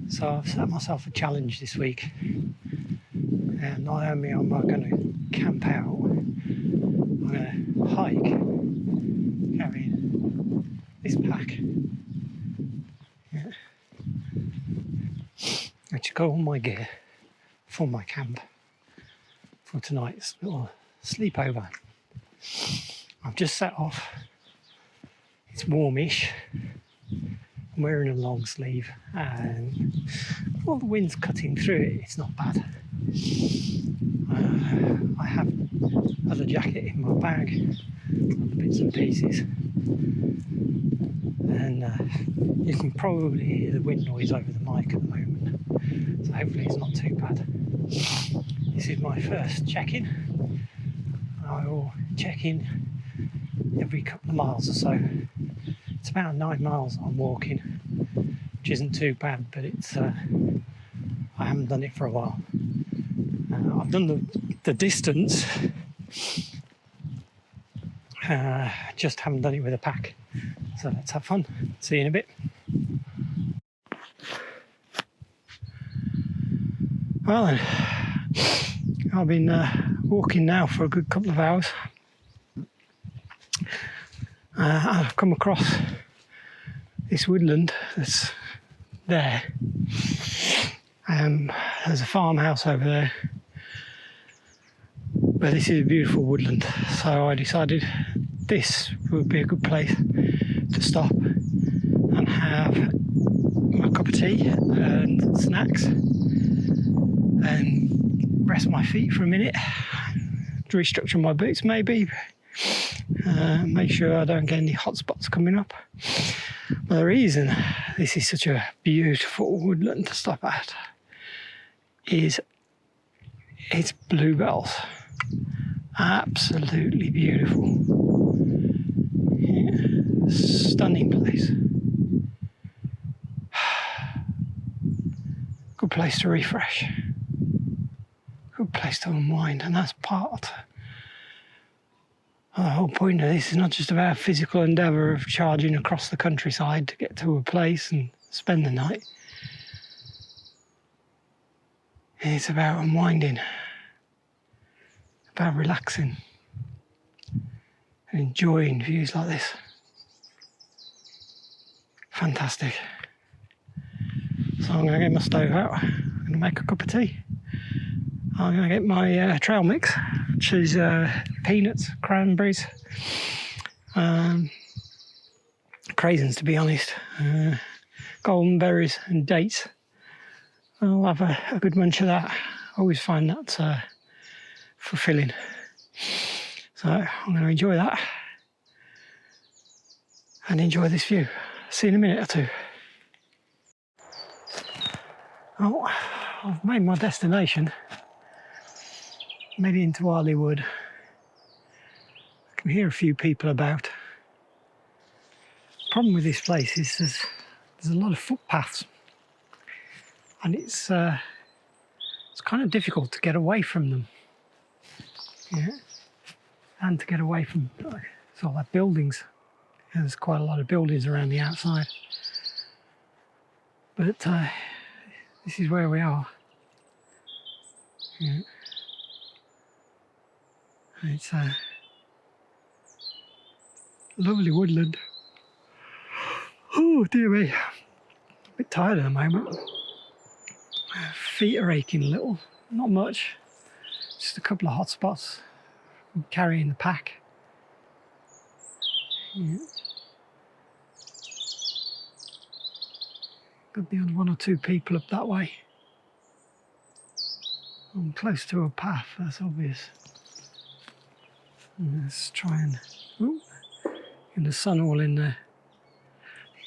So I've set myself a challenge this week, and not only am I going to camp out, I'm going to hike carrying this pack. Yeah. To go all my gear for my camp for tonight's little sleepover. I've just set off. It's warmish. I'm wearing a long sleeve, and all the wind's cutting through it. It's not bad. I have another jacket in my bag, bits and pieces, and you can probably hear the wind noise over the mic at the moment, so hopefully it's not too bad. This is my first check-in. I will check in every couple of miles or so. It's about 9 miles I'm walking, which isn't too bad, but it's I haven't done it for a while. I've done the distance, just haven't done it with a pack. So let's have fun. See you in a bit. Well then, I've been walking now for a good couple of hours. I've come across this woodland that's there. There's a farmhouse over there, but this is a beautiful woodland, so I decided this would be a good place to stop and have my cup of tea and snacks and rest my feet for a minute, restructure my boots maybe, make sure I don't get any hot spots coming up. But the reason this is such a beautiful woodland to stop at is its bluebells. Absolutely beautiful. Yeah. Stunning place. Good place to refresh. Good place to unwind, and that's part. The whole point of this is not just about a physical endeavour of charging across the countryside to get to a place and spend the night. It's about unwinding, about relaxing and enjoying views like this. Fantastic. So I'm going to get my stove out, I'm going to make a cup of tea. I'm going to get my trail mix, which is peanuts, cranberries, craisins to be honest, golden berries and dates. I'll have a good munch of that. I always find that fulfilling. So I'm going to enjoy that and enjoy this view. See you in a minute or two. Oh, I've made my destination. Made it into Arley Wood. I can hear a few people about. The problem with this place is there's a lot of footpaths, and it's kind of difficult to get away from them. Yeah, and to get away from sort of like buildings. There's quite a lot of buildings around the outside, but this is where we are. Yeah. It's a lovely woodland. Oh dear me, a bit tired at the moment. Feet are aching a little, not much, just a couple of hot spots. I'm carrying the pack. Yeah. Could be on one or two people up that way. I'm close to a path, that's obvious. Let's try and, ooh, in the sun all in there.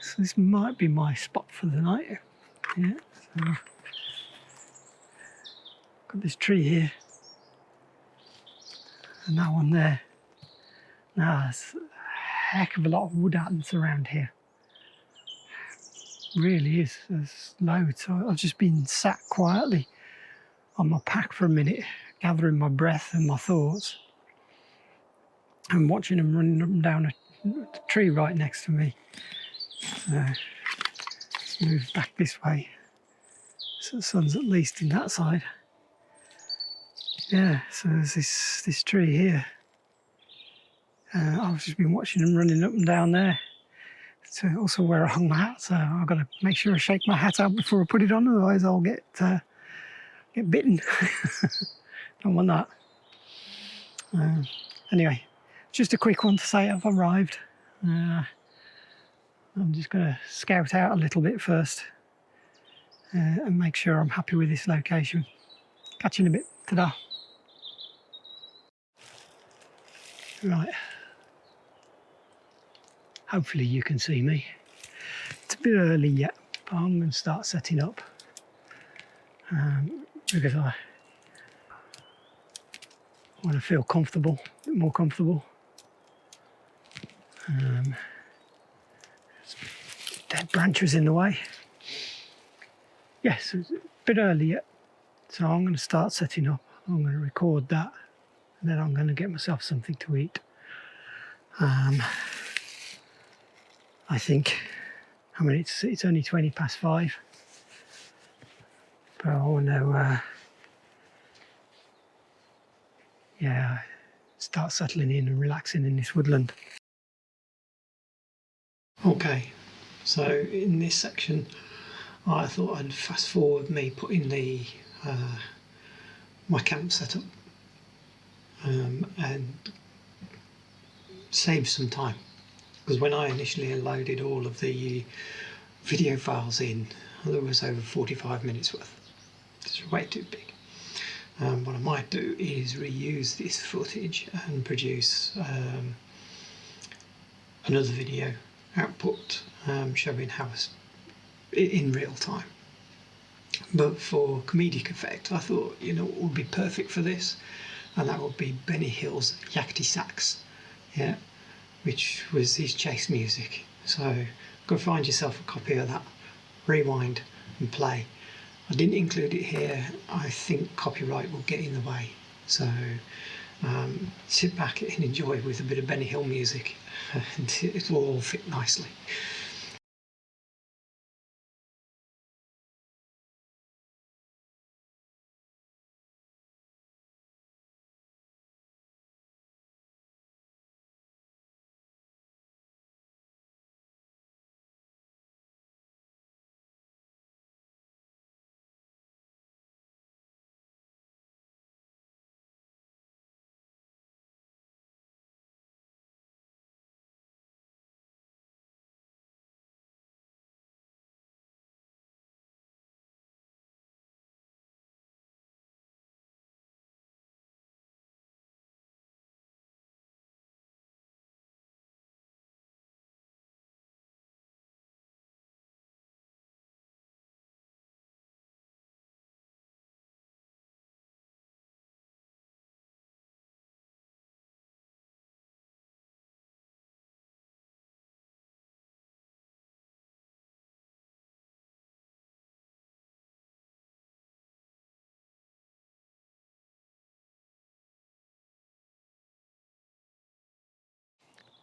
So this might be my spot for the night. Yeah, so got this tree here and that one there. Now there's a heck of a lot of wood ants around here. Really is, there's loads. So I've just been sat quietly on my pack for a minute, gathering my breath and my thoughts. I'm watching them running up and down a tree right next to me. move back this way so the sun's at least in that side. Yeah, so there's this tree here. I've just been watching them running up and down there. It's also where I hung my hat, so I've got to make sure I shake my hat out before I put it on, otherwise I'll get bitten. Don't want that. Anyway, just a quick one to say I've arrived. I'm just going to scout out a little bit first and make sure I'm happy with this location. Catch you in a bit. Ta-da. Right. Hopefully you can see me. It's a bit early yet, but I'm going to start setting up because I want to feel comfortable, a bit more comfortable. Dead branches in the way. Yes, it's a bit early yet, so I'm going to start setting up. I'm going to record that, and then I'm going to get myself something to eat. I think, I mean, it's only 5:20, but I want to, yeah, start settling in and relaxing in this woodland. Okay, so in this section, I thought I'd fast forward me putting the my camp set up and save some time. Because when I initially loaded all of the video files in, there was over 45 minutes worth. It's way too big. What I might do is reuse this footage and produce another video output showing how it's in real time. But for comedic effect, I thought, you know, what would be perfect for this, and that would be Benny Hill's Yakety Sax. Yeah. Which was his chase music. So go find yourself a copy of that, rewind and play. I didn't include it here. I think copyright will get in the way. So sit back and enjoy with a bit of Benny Hill music, and it will all fit nicely.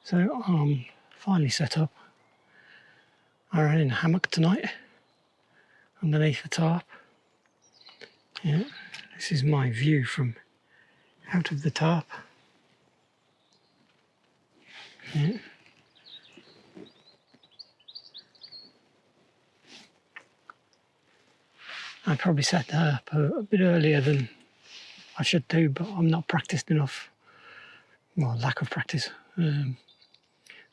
So I'm finally set up. I ran in a hammock tonight underneath the tarp. Yeah, this is my view from out of the tarp. Yeah. I probably set up a bit earlier than I should do, but I'm not practiced enough. Well, lack of practice.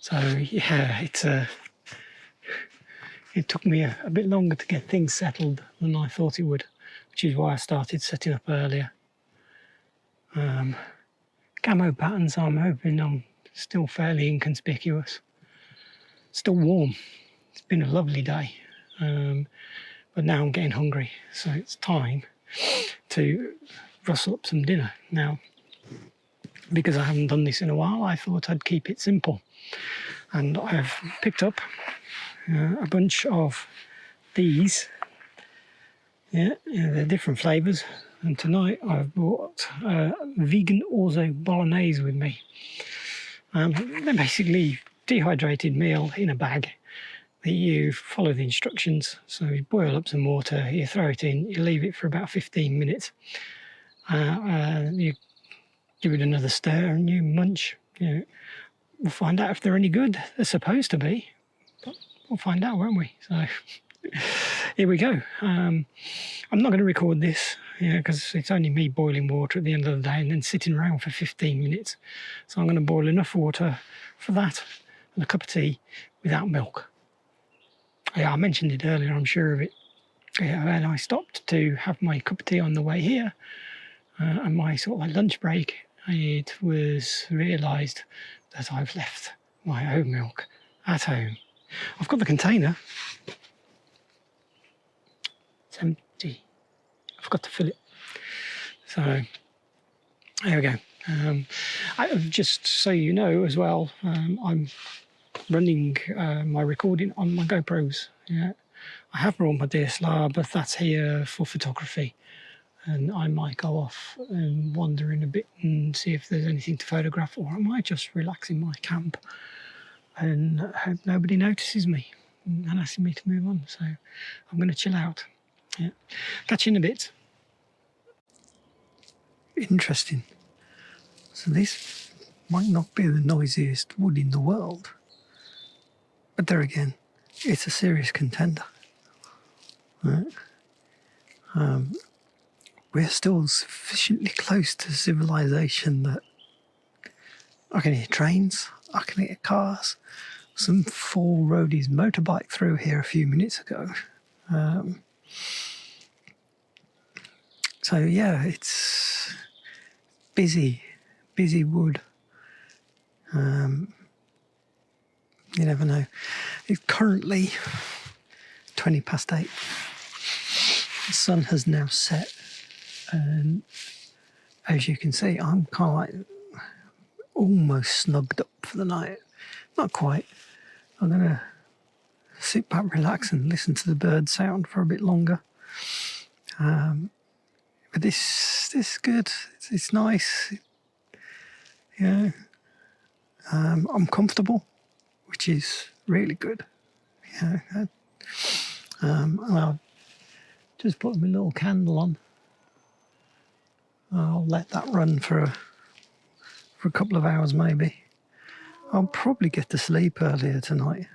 So yeah, it took me a bit longer to get things settled than I thought it would, which is why I started setting up earlier. Camo patterns, I'm hoping I'm still fairly inconspicuous. Still warm. It's been a lovely day, but now I'm getting hungry, so it's time to rustle up some dinner. Now, because I haven't done this in a while, I thought I'd keep it simple. And I've picked up a bunch of these. Yeah, they're different flavours. And tonight I've brought vegan orzo bolognese with me. They're basically dehydrated meal in a bag that you follow the instructions. So you boil up some water, you throw it in, you leave it for about 15 minutes. You give it another stir and you munch. We'll find out if they're any good. They're supposed to be, but we'll find out, won't we? So here we go. I'm not going to record this, because it's only me boiling water at the end of the day and then sitting around for 15 minutes. So I'm going to boil enough water for that and a cup of tea without milk. Yeah, I mentioned it earlier, I'm sure of it. Yeah, and I stopped to have my cup of tea on the way here, and my sort of like lunch break. It was realised that I've left my oat milk at home. I've got the container. It's empty. I forgot to fill it. So there we go. Just so you know as well, I'm running my recording on my GoPros. Yeah, I have brought my DSLR, but that's here for photography. And I might go off and wander in a bit and see if there's anything to photograph, or I might just relax in my camp and hope nobody notices me and asking me to move on. So I'm going to chill out. Yeah, catch you in a bit. Interesting. So this might not be the noisiest wood in the world, but there again, it's a serious contender. Right? We're still sufficiently close to civilization that I can hear trains, I can hear cars. Some four roadies motorbike through here a few minutes ago. So yeah, it's busy wood. You never know. It's currently 20 past 8. The sun has now set, and as you can see, I'm kind of like almost snugged up for the night. Not quite. I'm going to sit back, relax, and listen to the bird sound for a bit longer. But this is good. It's nice. I'm comfortable, which is really good. I'll just put my little candle on. I'll let that run for a couple of hours maybe. I'll probably get to sleep earlier tonight.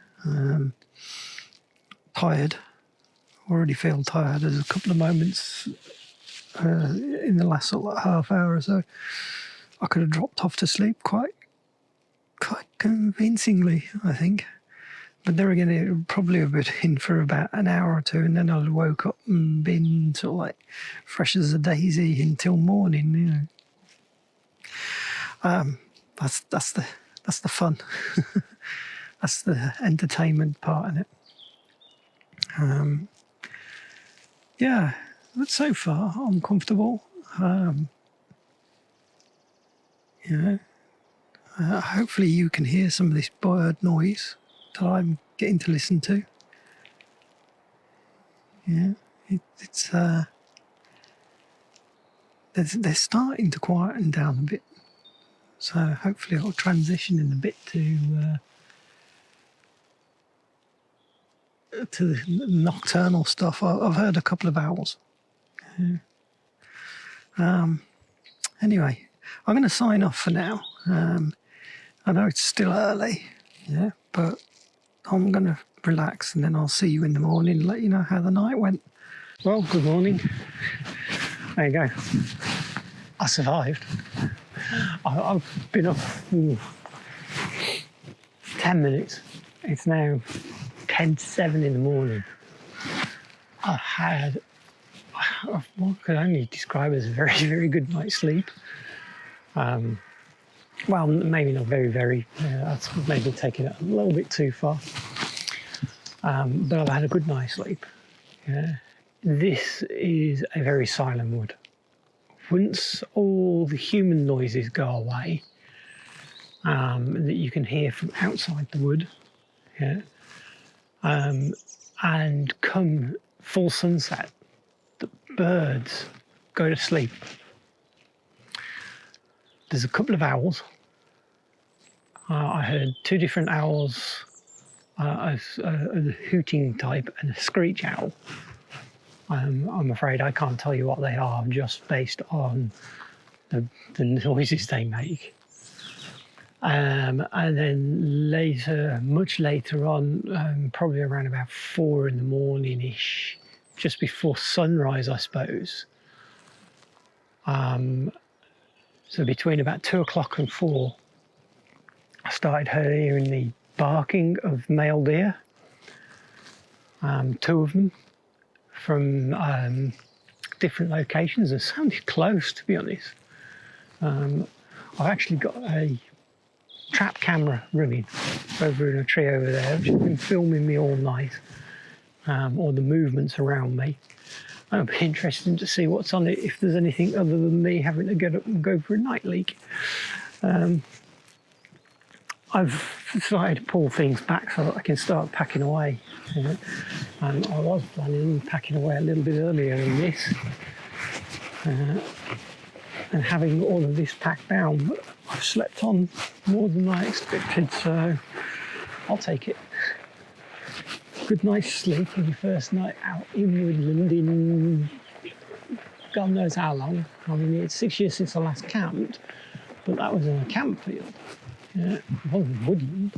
Tired. Already feel tired. There's a couple of moments in the last sort of half hour or so I could have dropped off to sleep quite convincingly, I think. But there again, it would probably have been in for about an hour or two, and then I'd woke up and been sort of like fresh as a daisy until morning. That's the fun. That's the entertainment part in it. Yeah, but so far I'm comfortable. Hopefully you can hear some of this bird noise that I'm getting to listen to. Yeah, it's they're starting to quieten down a bit. So hopefully I'll transition in a bit to the nocturnal stuff. I've heard a couple of owls. Anyway, I'm going to sign off for now. I know it's still early, but I'm going to relax, and then I'll see you in the morning and let you know how the night went. Well, good morning. There you go. I survived. I've been up 10 minutes. It's now 10 to 7 in the morning. I've had what I could only describe as a very, very good night's sleep. Well, maybe not very, very. That's maybe taking it a little bit too far. But I've had a good night's sleep. This is a very silent wood. Once all the human noises go away, that you can hear from outside the wood, and come full sunset, the birds go to sleep. There's a couple of owls. I heard 2 different owls a hooting type and a screech owl. I'm afraid I can't tell you what they are just based on the noises they make. And then later, much later on, probably around about 4 in the morning-ish, just before sunrise, I suppose. So between about 2 o'clock and 4, I started hearing the barking of male deer, 2 of them from different locations, and sounded close, to be honest. I've actually got a trap camera running over in a tree over there, which has been filming me all night, or the movements around me. It'll be interesting to see what's on it, if there's anything other than me having to get up and go for a night leak. I've decided to pull things back so that I can start packing away. I was planning on packing away a little bit earlier than this, and having all of this packed down, but I've slept on more than I expected, so I'll take it. Good night's sleep for the first night out in woodland in God knows how long. I mean, it's 6 years since I last camped, but that was in a campfield. Yeah, it wasn't woodland.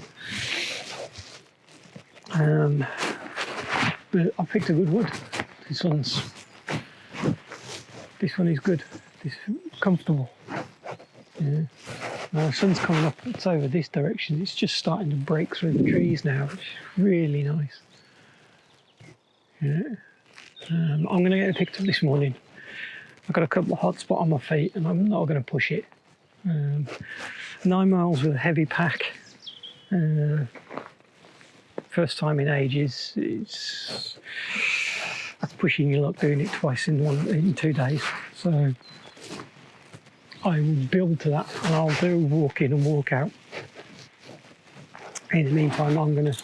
But I picked a good wood. This one is good. This is comfortable. Yeah. Now the sun's coming up. It's over this direction. It's just starting to break through the trees now, which is really nice. Yeah. I'm going to get it picked up this morning. I've got a couple of hot spots on my feet, and I'm not going to push it. 9 miles with a heavy pack. First time in ages. That's pushing your luck doing it twice in 2 days. So I will build to that, and I'll do walk in and walk out. In the meantime, I'm going to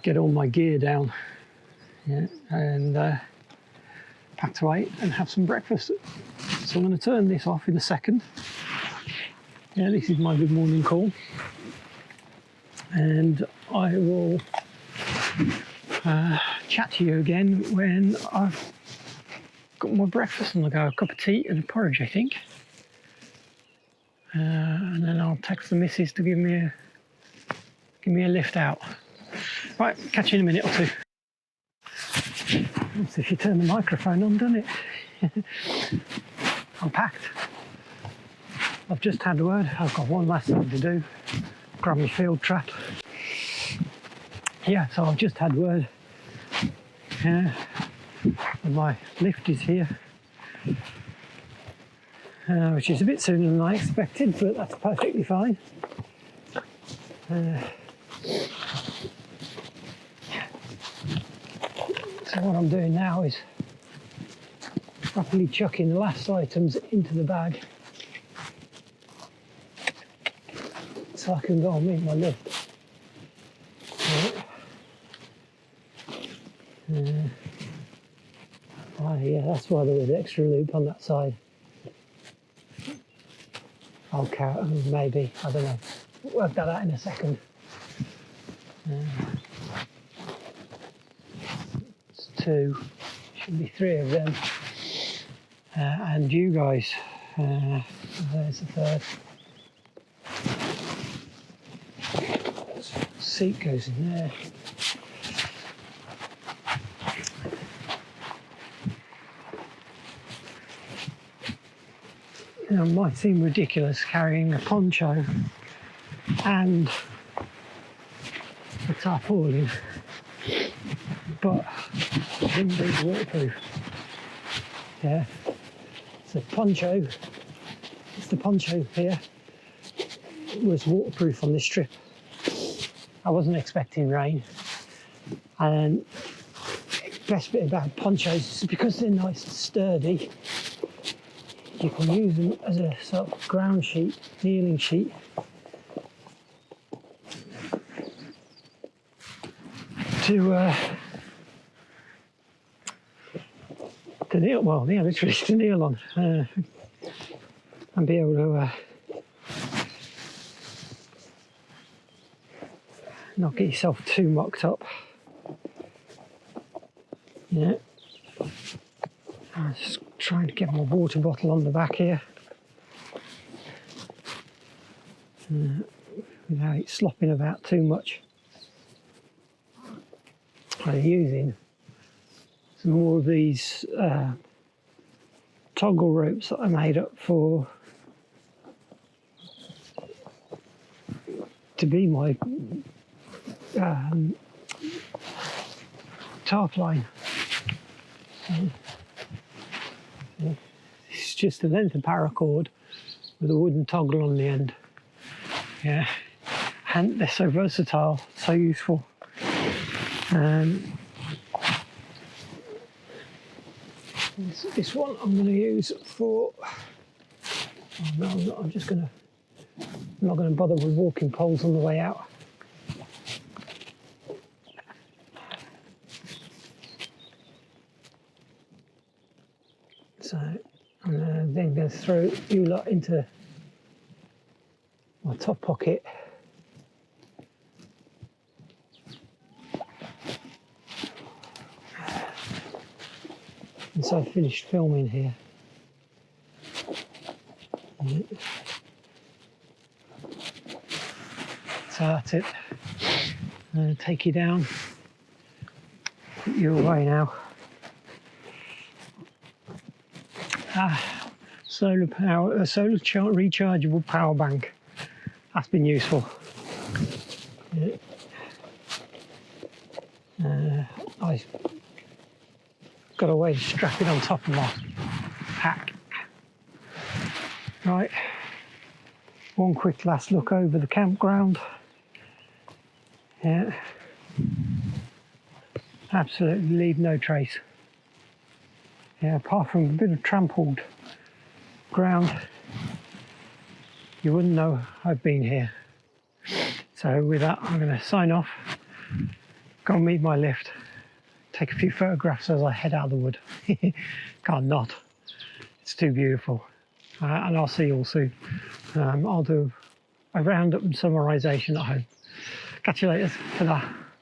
get all my gear down, yeah, and pack away and have some breakfast. So I'm going to turn this off in a second. Yeah, this is my good morning call, and I will chat to you again when I've got my breakfast and I'll go a cup of tea and a porridge, I think, and then I'll text the missus to give me a lift out. Right, catch you in a minute or two. Let's see if you turn the microphone on, doesn't it? I'm packed. I've just had word. I've got one last thing to do. Grab my field trap. Yeah, so I've just had word. Yeah, and my lift is here, which is a bit sooner than I expected, but that's perfectly fine. So what I'm doing now is rapidly chucking the last items into the bag so I can go and meet my lift. Yeah, that's why there was extra loop on that side. I'll count, maybe, I don't know. Work that out in a second. It's 2, should be 3 of them. And you guys, there's the 3rd. Seat goes in there. Now, it might seem ridiculous carrying a poncho and a tarpaulin, but it's waterproof. Yeah, it's the poncho here. It was waterproof on this trip. I wasn't expecting rain, and the best bit about ponchos is because they're nice and sturdy. You can use them as a sort of ground sheet, kneeling sheet. To kneel, well, yeah, literally to kneel on, and be able to not get yourself too mucked up. Yeah. I'm just trying to get my water bottle on the back here. Without it slopping about too much. I'm using some more of these toggle ropes that I made up for to be my tarp line. It's just a length of paracord with a wooden toggle on the end. Yeah, and they're so versatile, so useful. This one I'm going to use for. Oh no, I'm not. I'm not going to bother with walking poles on the way out. So I'm then going to throw you lot into my top pocket. And so I've finished filming here. So that's it. I'm going to take you down, put you away now. Solar power, a rechargeable power bank. That's been useful. Yeah. I got a way to strap it on top of my pack. Right, one quick last look over the campground. Yeah, absolutely leave no trace. Yeah, apart from a bit of trampled ground, you wouldn't know I've been here. So with that, I'm going to sign off, go and meet my lift, take a few photographs as I head out of the wood. Can't not, it's too beautiful. And I'll see you all soon. I'll do a roundup and summarisation at home. Catch you later. Ta-da.